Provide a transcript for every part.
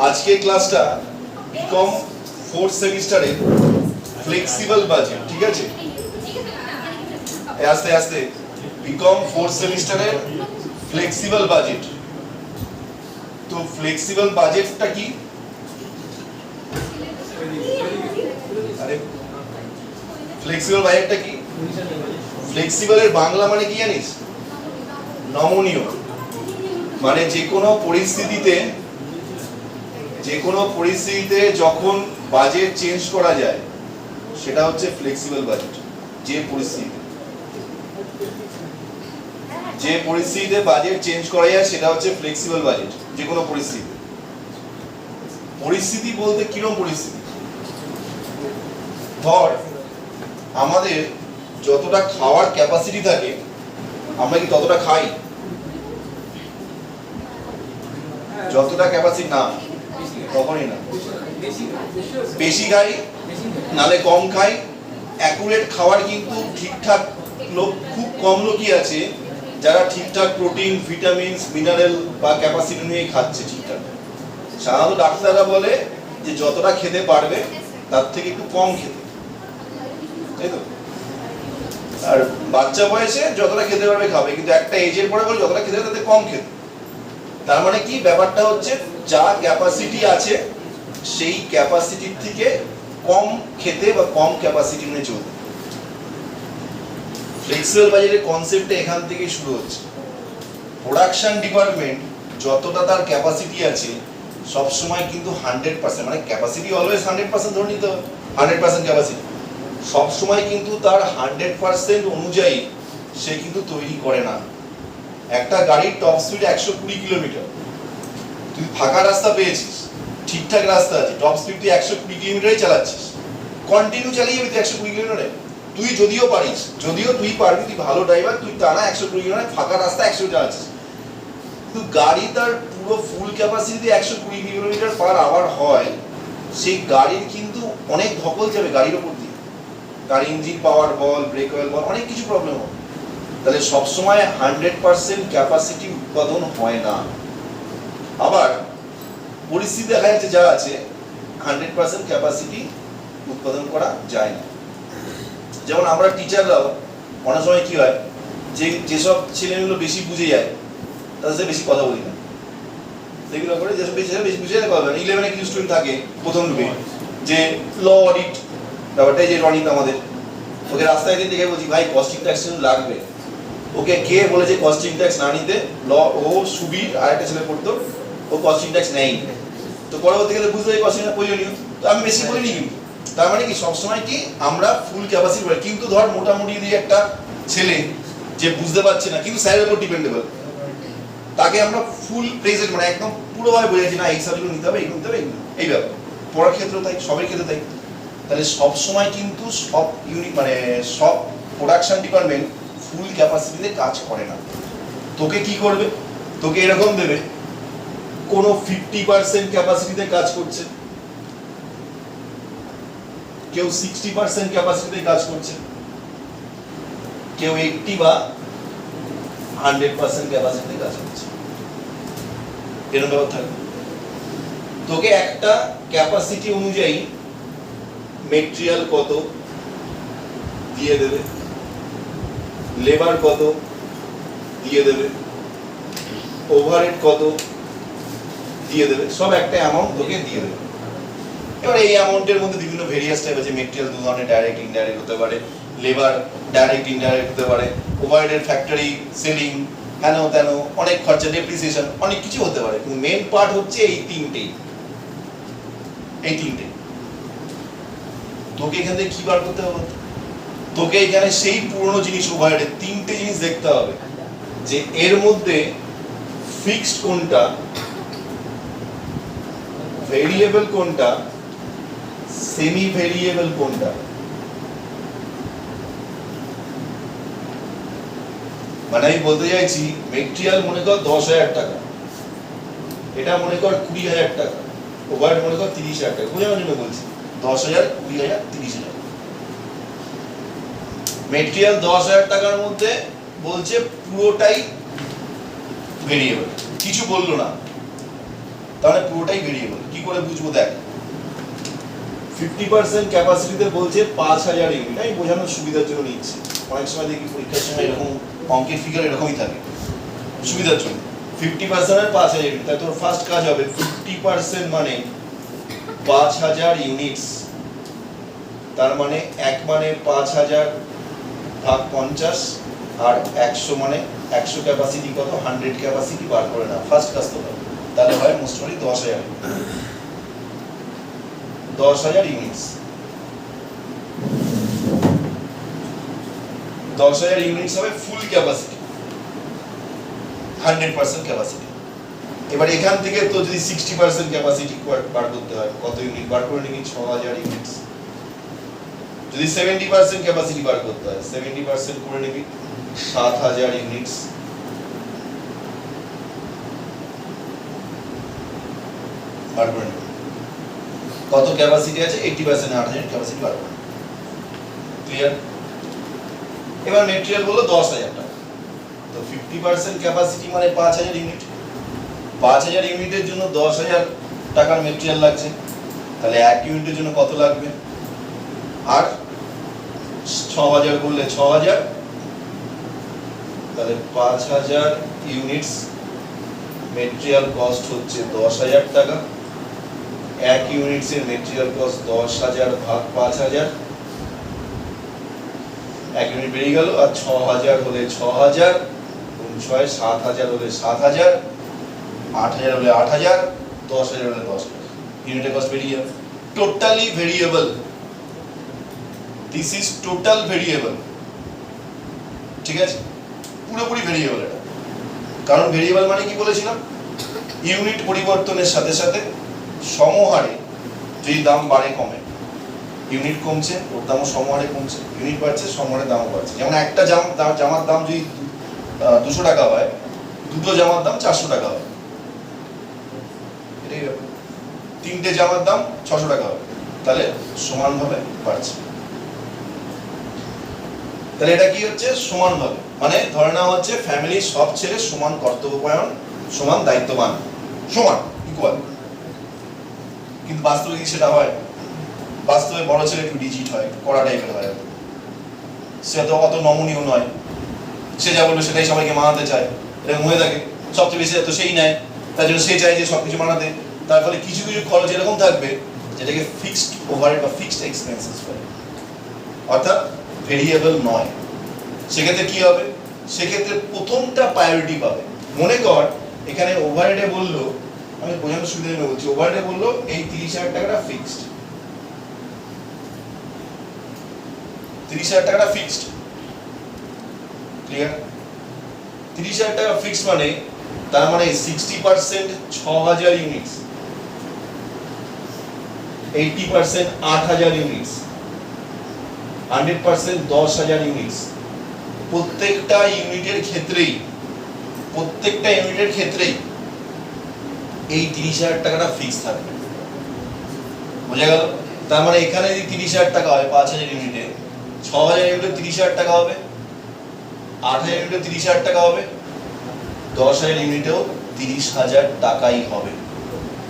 আজকের ক্লাসটা BCom 4th সেমিস্টারে ফ্লেক্সিবল বাজেট, ঠিক আছে? আস্তে আস্তে বিকম 4th সেমিস্টারে ফ্লেক্সিবল বাজেট। তো ফ্লেক্সিবল বাজেটটা কি? আরে ফ্লেক্সিবল বাজেটটা কি? ফ্লেক্সিবলের বাংলা মানে কি জানিস? নমনীয়। মানে যে কোনো পরিস্থিতিতে যখন বাজেট চেঞ্জ করা যায় সেটা হচ্ছে ফ্লেক্সিবল বাজেট। যে পরিস্থিতিতে বাজেট চেঞ্জ করা যায় সেটা হচ্ছে ফ্লেক্সিবল বাজেট। যে কোনো পরিস্থিতি বলতে কিরকম পরিস্থিতি? ধর আমাদের যতটা খাওয়ার ক্যাপাসিটি থাকে আমরা কি ততটা খাই? যতটা ক্যাপাসিটি না, কখনই না। বেশি খাই নালে কম খাই। অ্যাকুরেট খাওয়ার কিন্তু ঠিকঠাক খুব কম লোকই আছে যারা ঠিকঠাক প্রোটিন, ভিটামিনস, মিনারেল বা ক্যাপাসিটি নিয়ে খাচ্ছে ঠিকঠাক। সাধারণত ডাক্তাররা বলে যে যতটা খেতে পারবে তার থেকে একটু কম খেতে, তাই তো? আর বাচ্চা বয়সে যতটা খেতে পারবে খাবে, কিন্তু একটা এজের পরে বলে যতটা খেতে পারবে তাতে কম খেতে। তার মানে কি ব্যাপারটা হচ্ছে, যা ক্যাপাসিটি আছে সেই ক্যাপাসিটির থেকে কম খেতে বা কম ক্যাপাসিটি নিয়ে চলতে। ফ্লেক্সিবল বাজেটের কনসেপ্টটা এখান থেকেই শুরু হচ্ছে। প্রোডাকশন ডিপার্টমেন্ট যতটা তার ক্যাপাসিটি আছে সবসময় কিন্তু 100%, মানে ক্যাপাসিটি অলওয়েজ 100% ধরে নিতে হবে। 100% ক্যাপাসিটি সবসময় কিন্তু তার 100% অনুযায়ী সে কিন্তু তৈরি করে না। একটা গাড়ির টপ স্পিড 120 কিলোমিটার, তুই ফাঁকা রাস্তা পেয়েছিস, ঠিকঠাক রাস্তা আছে, টপ স্পিড তুই 120 কিলোমিটারই চালাচ্ছিস, কন্টিনিউ চালিয়ে যাবি তুই 120 কিলোমিটারে? তুই যদিও তুই পারবি, তুই ভালো ড্রাইভার, তুই টানা 120 কিলোমিটার ফাঁকা রাস্তা 100 চালাচ্ছিস, কিন্তু গাড়ি তার পুরো full capacity 120 kilometre per hour হয়, সেই গাড়ির কিন্তু অনেক ধকল যাবে গাড়ির উপর দিয়ে। তার ইঞ্জিন পাওয়ার বল, ব্রেক অয়েল বল, অনেক কিছু প্রবলেম হবে। তাহলে সবসময় 100% ক্যাপাসিটি উৎপাদন হয় না। আবার পরিস্থিতি দেখা যাচ্ছে যা আছে 100% ক্যাপাসিটি উৎপাদন করা যায় না। যেমন আমরা টিচাররাও অনেক সময় কি হয়, যেসব ছেলেগুলো বেশি বুঝে যায় তাদের সাথে বেশি কথা বলি না। সেগুলো করে যেসব বেশি বুঝে যায় কথা বলে না। 11-এ কিছু স্টুডেন্ট থাকে প্রথম রূপে যে ল অডিট ব্যাপারটাই, যে রনিত আমাদের, ওকে রাস্তায় দিন দেখে বলছি ভাই কস্টিং ট্যাক্স লাগবে। ওকে কে বলেছে কস্টিং ট্যাক্স না নিতে? ও সুবীর আর একটা ছেলে পড়তো, ও কস্টিং ট্যাক্স নেই। তো পরবর্তীকালে বুঝতে পারি কস্টিং প্রয়োজনীয়, তো আমি বেশি বলিনি। কিন্তু তার মানে কি সবসময় কি আমরা ফুল ক্যাপাসিটি বলি, কিন্তু ধর মোটামুটি দিয়ে একটা ছেলে যে বুঝতে পারছে না কিন্তু স্যারের উপর ডিপেন্ডেবল, তাকে আমরা ফুল প্রেজেন্ট মানে একদম পুরোভাবে বোঝাচ্ছি না এই সাবজেক্ট নিতে হবে, এইগুলো নিতে হবে, এই ব্যাপার। পড়ার ক্ষেত্রেও তাই, সবের ক্ষেত্রে তাই। তাহলে সবসময় কিন্তু সব প্রোডাকশন ডিপার্টমেন্ট ফুল ক্যাপাসিটিতে কাজ করে না। তোকে কি করবে? তোকে এরকম দেবে, কোনো 50% ক্যাপাসিটিতে কাজ করছে, কেউ 60% ক্যাপাসিটিতে কাজ করছে, কেউ 80 বা 100% ক্যাপাসিটিতে কাজ করছে। এরকম ব্যাপার থাকবে। তোকে একটা ক্যাপাসিটি অনুযায়ী মেটেরিয়াল কত দিয়ে দেবে, লেবার কত দিয়ে দেবে, ওভারহেড কত দিয়ে দেবে, সব একটা অ্যামাউন্ট তোকে দিয়ে দেবে। এবার এই অ্যামাউন্টের মধ্যে বিভিন্ন ভেরিয়াস টাইপ আছে। মেটেরিয়াল দু ধরনের, ডাইরেক্ট ইনডাইরেক্ট হতে পারে, লেবার ডাইরেক্ট ইনডাইরেক্ট হতে পারে, ওভারহেডের ফ্যাক্টরি, সেলিং, হেন তেন অনেক খরচা, ডেপ্রিসিয়েশন, অনেক কিছু হতে পারে। কিন্তু মেন পার্ট হচ্ছে এই তিনটে। তোকে এখান থেকে কি বার করতে হবে? তোকে এখানে সেই পুরনো জিনিস, ওভারহেডের তিনটে জিনিস দেখতে হবে, যে এর মধ্যে ফিক্সড কোনটা, ভেরিয়েবল কোনটা, সেমি ভেরিয়েবল কোনটা। মানে আমি বলতে চাইছি, মেটেরিয়াল মনে কর 10,000 টাকা, এটা মনে কর 20,000 টাকা, ওভারহেড মনে কর 30,000 টাকা। বোঝানোর জন্য বলছি 10,000, 20,000, 30,000। মেটেরিয়াল 10,000 টাকার মধ্যে বলছে পুরোটাই ভেরিয়েবল, কিছু বললো না। তাহলে পুরোটাই ভেরিয়েবল। কি করে বুঝবো দেখ, 50% ক্যাপাসিটিতে বলছে 5000 ইউনিট, আমি বোঝানোর সুবিধার জন্য নিচ্ছি। অনেক সময় দেখি পরীক্ষার সময় এরকম অঙ্কের ফিগার এরকমই থাকে, সুবিধার জন্য। 50% এর 5000 ইউনিট, তাই তোর ফার্স্ট কাজ হবে 50% মানে 5000 ইউনিটস, তার মানে 1 মানে 5000 ভাগ 50, আর 100 মানে 100 ক্যাপাসিটি কত, 100 ক্যাপাসিটি বার করে না ফার্স্ট কাজ তো। তাহলে হয় মোস্টলি 10000, 10000 ইউনিটস। 10000 ইউনিটস হবে ফুল ক্যাপাসিটি, 100% ক্যাপাসিটি। এবার এখান থেকে তো যদি 60% ক্যাপাসিটি বার করতে হয়, কত ইউনিট বার করে নিবি, 6000 ইউনিটস। যদি 70% ক্যাপাসিটি বার করতে হয়, 70% করে নিবি 7000 ইউনিটস। বার করে নিবি কত ক্যাপাসিটি আছে, 80% 8000 ক্যাপাসিটি বার করে। ক্লিয়ার? এবার মেটেরিয়াল বললো 10000 টাকা, তো 50% ক্যাপাসিটি মানে 5000 ইউনিট, 5000 ইউনিটের জন্য 10000 টাকার মেটেরিয়াল লাগছে, তাহলে 1 ইউনিটের জন্য কত লাগবে, আর 6000 করলে 6000, তাহলে 5000 ইউনিটস মেটেরিয়াল কস্ট হচ্ছে 10000 টাকা। 1 ইউনিটস এর মেটেরিয়াল কস্ট 10000 ভাগ 5000, 1 ইউনিট বেরিয়ে গেল, আর 6000 হলে 6000 গুণ 6 7000 হলে 7000, 8000 হলে 8000, 10000 হলে 10000, ইউনিটের কস্ট বেরিয়ে যাবে। Totally variable, this is total variable, ঠিক আছে, পুরোপুরি ভেরিয়েবল এটা। কারণ ভেরিয়েবল মানে কি বলেছিলাম, ইউনিট পরিবর্তনের সাথে সাথে সমহারে যদি দাম বাড়ে কমে, ইউনিট কমছে ওর দামও সমহারে কমছে, ইউনিট বাড়ছে সমহারে দামও বাড়ছে। যেমন একটা জামার দাম যদি 200 টাকা হয়, দুটো জামার দাম 400 টাকা হয়, এটাই ব্যাপার। 3টে জামার দাম 600 টাকা হবে, তাহলে সমানভাবে বাড়ছে। তাহলে এটা কি হচ্ছে, সমানভাবে, মানে ধরে নেওয়া হচ্ছে ফ্যামিলির সব ছেলে সমান কর্তব্যপরায়ণ, সমান দায়িত্ববান, সমান ইকুয়াল। কিন্তু বাস্তবে কি সেটা হয়? বাস্তবে বড় ছেলে একটু ডিজিট হয়, একটু কড়া টাইপের হয়, সে তো অত নমনীয় নয়, সে যা বলবে সেটাই সবাইকে মানাতে চায়, এরকম হয়ে থাকে। সবচেয়ে বেশি তো সেই নেয়, তার জন্য সে চায় যে সবকিছু মানাতে। তার ফলে কিছু কিছু খরচ এরকম থাকবে যেটাকে ফিক্সড ওভারহেড বা ফিক্সড এক্সপেন্সেস বলে, অর্থাৎ ভেরিয়েবল নয়। সেক্ষেত্রে কি হবে, সেক্ষেত্রে প্রথমটা প্রায়োরিটি পাবে। মনে কর এখানে ওভারহেডে বললো, আমি বোঝানোর সুবিধা জন্য বলছি, ওভারহেডে বললো এই 30,000 টাকাটা ফিক্সড, 30,000 টাকাটা ফিক্সড। ক্লিয়ার? 30,000 টাকা ফিক্সড মানে, তার মানে 60% 6000 ইউনিটস, 80% 8000 ইউনিটস, 100% 10,000 ইউনিটস। প্রত্যেকটা ইউনিটের ক্ষেত্রেই এই 30,000 টাকাটা ফিক্স থাকবে। বোঝা গেল? তার মানে এখানে যদি 30,000 টাকা হয় 5000 ইউনিটে, 6000 ইউনিটে 30,000 টাকা হবে, 8000 ইউনিটে 30,000 টাকা হবে, 10,000 ইউনিটেও 30,000 টাকাই হবে,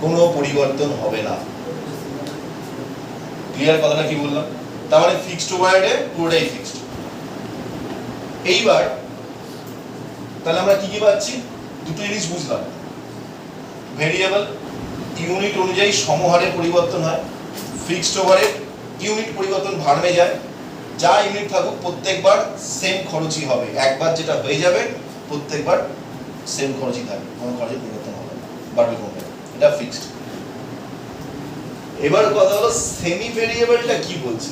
কোনো পরিবর্তন হবে না। ক্লিয়ার কথাটা কি বললাম? তার মানে ফিক্সড ওভারহেডে পুরোটাই ফিক্সড। এইবার তাহলে আমরা কি কি পাচ্ছি, দুটো জিনিস বুঝলাম। ভেরিয়েবল ইউনিট অনুযায়ী সমহারে পরিবর্তন হয়, ফিক্সড ওভারহেড ইউনিট পরিবর্তন ভাড়মে যায়, যা ইউনিট থাকুক প্রত্যেকবার সেম খরচই হবে, একবার যেটা হয়ে যাবে প্রত্যেকবার সেম খরচই থাকবে, কোনো খরচের পরিবর্তন হবে না, বাড়বে কমবে, এটা ফিক্সড। এবার কথা হলো সেমি ভেরিয়েবলটা কি বলছে।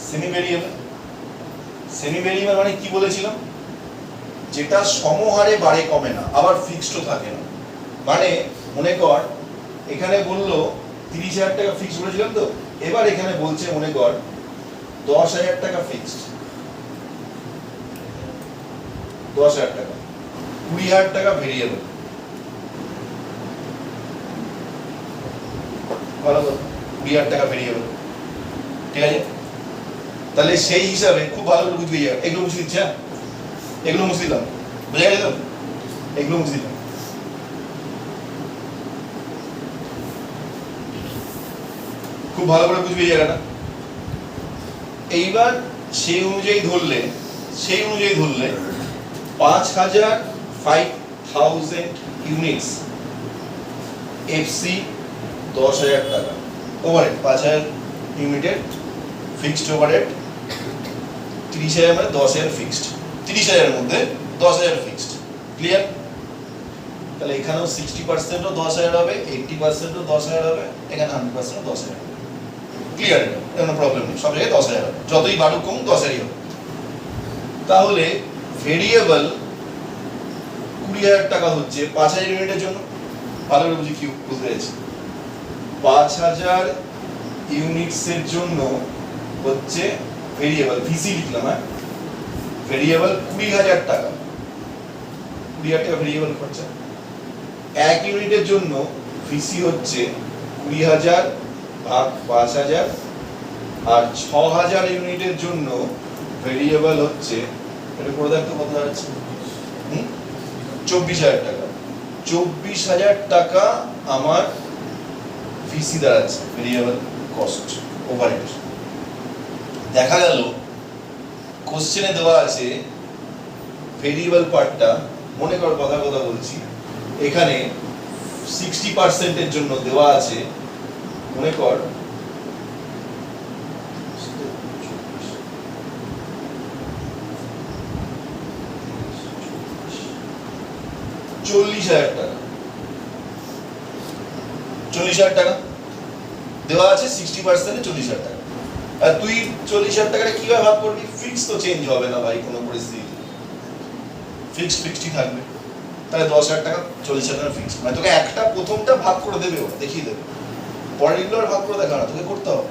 সেমি ভেরিয়েবল মানে কি বলেছিলাম, যেটা সমহারে বাড়ে কমে না, আবার ফিক্সডও থাকে না। মানে মনে কর এখানে বললো 30,000 টাকা ফিক্সড বলেছিলাম তো, এবার এখানে বলছে মনে কর 10,000 টাকা ফিক্সড, 10,000 টাকা, 20,000 টাকা ভেরিয়েবল। ভালো কথা, 20,000 টাকা ভেরিয়েবল, ঠিক আছে। তাহলে সেই হিসাবে খুব ভালো করে বুঝবে, এগুলো মুছে দিচ্ছে, এগুলো মুছে দিলাম, বোঝা গেল? এগুলো মুছে দিলাম, খুব ভালো করে বুঝবি এই জায়গাটা। এইবার সেই অনুযায়ী ধরলে 5,000 ইউনিটস এফসি 10,000 টাকা ওভারহেড, 5,000 ইউনিটের ফিক্সড ওভারহেড, 30,000 মানে 10,000 ফিক্সড, 30,000 এর মধ্যে 10,000 ফিক্সড। ক্লিয়ার? তাহলে এখানেও 60%ও 10,000 হবে, 80%ও 10,000 হবে, এখানে 100%ও 10,000 হবে। ক্লিয়ার? এটা কোনো প্রবলেম নেই, সব জায়গায় 10,000 হবে, যতই বাড়ুক কম 10,000ই হবে। তাহলে ভেরিয়েবল 20,000 টাকা হচ্ছে 5,000 ইউনিটের জন্য। ভালো করে বুঝি কি বুঝতে পেরেছি? 5,000 ইউনিটসের জন্য হচ্ছে ভেরিয়েবল ভিসি লিখলাম, হ্যাঁ, ভেরিয়েবল 20,000 টাকা, 20,000 টাকা ভেরিয়েবল খরচা। 1 ইউনিটের জন্য ভিসি হচ্ছে 20,000 ভাগ 5,000, আর 6,000 ইউনিটের জন্য ভেরিয়েবল হচ্ছে, এটা করে দেখতে কত দাঁড়াচ্ছে, 24,000 টাকা। 24,000 টাকা আমার ভিসি দাঁড়াচ্ছে, ভেরিয়েবল কস্ট ওভারহেড। দেখা গেল কোশ্চেনে দেওয়া আছে ভেরিয়েবল পার্টটা, মনে কর কথা বলছি, এখানে 60% এর জন্য দেওয়া আছে, মনে কর 40,000 টাকা। 40,000 টাকা দেওয়া আছে, 60% এ 40,000 টাকা। আর তুই 40,000 টাকাটা কিভাবে ভাগ করবি? ফিক্স তো চেঞ্জ হবে না ভাই কোনো পরিস্থিতিতে, ফিক্সডই থাকবে। তাহলে 10,000 টাকা 40,000 টাকা ফিক্সড, মানে তোকে একটা প্রথমটা ভাগ করে দেবে, ও দেখিয়ে দেবে, পরের এগুলো আর ভাগ করে দেখা না, তোকে করতে হবে।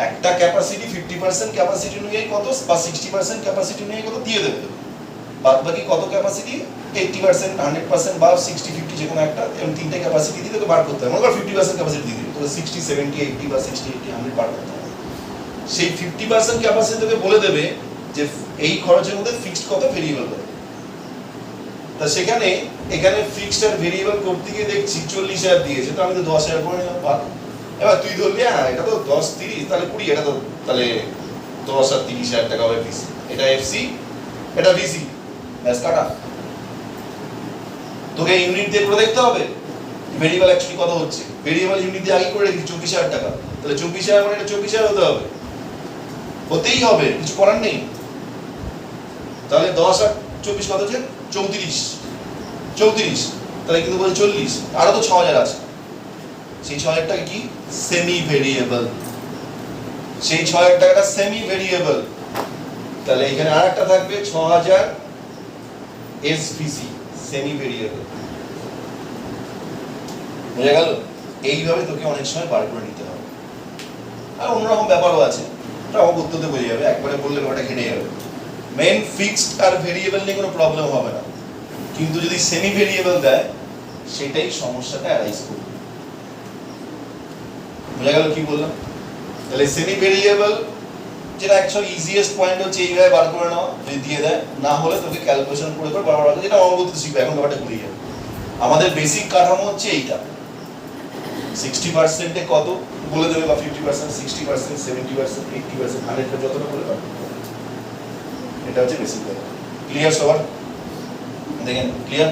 একটা ক্যাপাসিটি 50% ক্যাপাসিটি নিয়ে কত বা 60% ক্যাপাসিটি নিয়ে কত দিয়ে দেবে, বাদ বাকি কত ক্যাপাসিটি 80%, 100% বা 60-50 যে কোনো একটা, এরকম তিনটে ক্যাপাসিটি দিয়ে তোকে বার করতে হবে। মনে কর 50% ক্যাপাসিটি দিয়ে দিবি, তোকে 60, 70, 80 বা 60, 80, 100 বার করতে হবে। সেই 50% ক্যাপাসিটি তোকে বলে দেবে যে এই খরচের মধ্যে ফিক্সড কত, ভেরিয়েবল কত। তা সেখানে এখানে ফিক্সড আর ভেরিয়েবল করতে গিয়ে দেখছি 40,000 দিয়েছে, তো আমি তো 10,000 করে নিলাম ভাগ। এবার তুই ধরবি হ্যাঁ এটা তো 10, 30, তাহলে 20, এটা তো তাহলে 10 আর 30,000 টাকা হবে ভিসি, এটা এফসি, এটা ভিসি, ব্যাস কাটা। তোকে ইউনিট দিয়ে করে দেখতে হবে ভেরিয়েবল অ্যাকচুয়ালি কত হচ্ছে। ভেরিয়েবল ইউনিট দিয়ে আগে করে রেখেছি 24,000 টাকা, তাহলে 24,000 মানে এটা 24,000 হতে হবে, হতেই হবে, কিছু করার নেই। তাহলে 10 আর 24 কত হচ্ছে? 34, তাহলে কিন্তু বলে 40, আরো তো 6,000 আছে। সেই 6,000 টাকা কি? Semi variable. সেই 6,000 টাকাটা সেমি ভেরিয়েবল। তাহলে এখানে আরেকটা থাকবে 6,000 এসভিসি, সেমি ভেরিয়েবল। বুঝা গেল? এইভাবে তোকে অনেক সময় বার করে নিতে হবে। আর অন্যরকম ব্যাপারও আছে, ওটা আমার উত্তরতে বোঝা যাবে, একবারে বললে ওটা ঘেটে যাবে। মেইন ফিক্সড আর ভেরিয়েবল নিয়ে কোনো প্রবলেম হবে না, কিন্তু যদি সেমি ভেরিয়েবল দেয় সেটাই সমস্যাটা অ্যারাইজ করবে। বুঝা গেল কি বললাম? তাহলে সেমি ভেরিয়েবল যেটা অ্যাকচুয়ালি ইজিয়েস্ট পয়েন্ট হচ্ছে এইভাবে বার করে নাও, যদি দিয়ে দেয়, না হলে তোকে ক্যালকুলেশন করে বারবার, যেটা অঙ্গবদ্ধ শিখবে, এখন ব্যাপারটা ঘুরিয়ে যাবে। আমাদের বেসিক কাঠামো হচ্ছে এইটা, 60% এ কত বলে দেবে, বা 50%, 60%, 70%, 80%, 100, যতটা বলে পারবে, এটা হচ্ছে বেসিক। ক্লিয়ার সবার? দেখেন ক্লিয়ার?